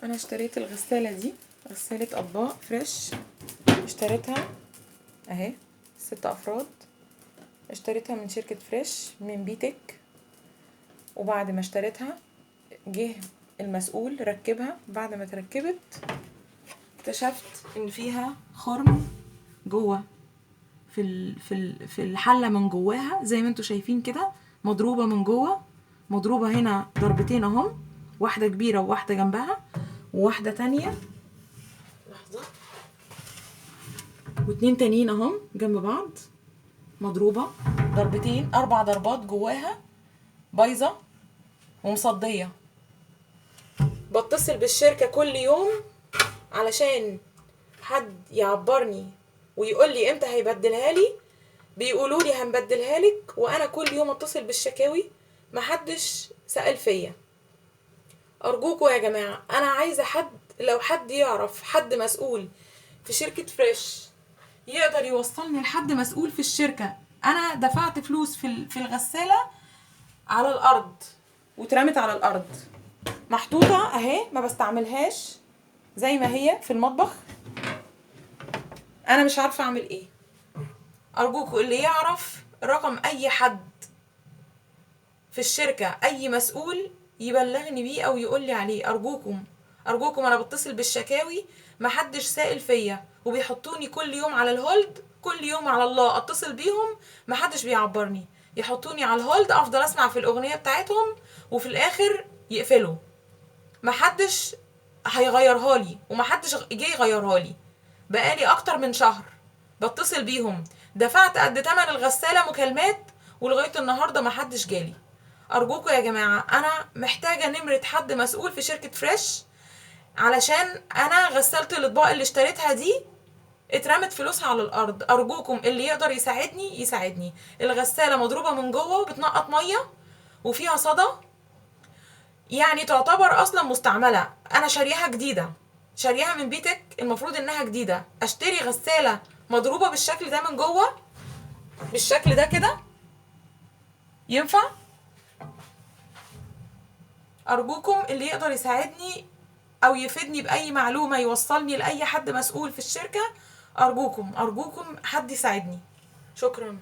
انا اشتريت الغسالة دي، غسالة اطباق فريش، اشتريتها اهي 6 افراد، اشتريتها من شركة فريش من بيتك. وبعد ما اشتريتها جه المسؤول ركبها، بعد ما اتركبت اكتشفت ان فيها خرم جوه في الحله من جواها، زي ما انتوا شايفين كده، مضروبه من جوه، مضروبه هنا ضربتين اهم، واحده كبيره وواحده جنبها وواحده تانية، لحظه، واتنين تانيين اهم جنب بعض، مضروبه ضربتين، 4 ضربات جواها، بايظه ومصديه. بتصل بالشركه كل يوم علشان حد يعبرني ويقول لي امتى هيبدلها لي، بيقولوا لي هنبدلها لك، وانا كل يوم اتصل بالشكاوي محدش سأل فيا. ارجوكوا يا جماعه، انا عايزه حد، لو حد يعرف حد مسؤول في شركه فريش يقدر يوصلني لحد مسؤول في الشركه. انا دفعت فلوس في الغساله على الارض واترمت على الارض، محطوطه اهي، ما بستعملهاش زي ما هي في المطبخ. انا مش عارفه اعمل ايه. ارجوكوا اللي يعرف رقم اي حد في الشركه، اي مسؤول، يبلغني بيه او يقول لي عليه. ارجوكم ارجوكم، انا بتصل بالشكاوي محدش سائل فيا، وبيحطوني كل يوم على الهولد، كل يوم على الله اتصل بيهم محدش بيعبرني، يحطوني على الهولد، افضل اسمع في الاغنيه بتاعتهم وفي الاخر يقفلوا. محدش هيغيرها لي، ومحدش جه يغيرها لي. بقالي اكتر من شهر بتصل بيهم، دفعت قد تمن الغسالة مكالمات، ولغاية النهاردة محدش جالي. ارجوكوا يا جماعة، انا محتاجة نمرة حد مسؤول في شركة فريش، علشان انا غسالة الاطباق اللي اشتريتها دي اترمت فلوسها على الارض. ارجوكم اللي يقدر يساعدني يساعدني. الغسالة مضروبة من جوه وبتنقط مية وفيها صدى، يعني تعتبر اصلا مستعملة. انا شاريها جديدة، شاريها من بيتك، المفروض انها جديدة. اشتري غسالة مضروبة بالشكل ده من جوه، بالشكل ده كده، ينفع؟ ارجوكم اللي يقدر يساعدني او يفيدني باي معلومة يوصلني لاي حد مسؤول في الشركة، ارجوكم ارجوكم حد يساعدني. شكرا.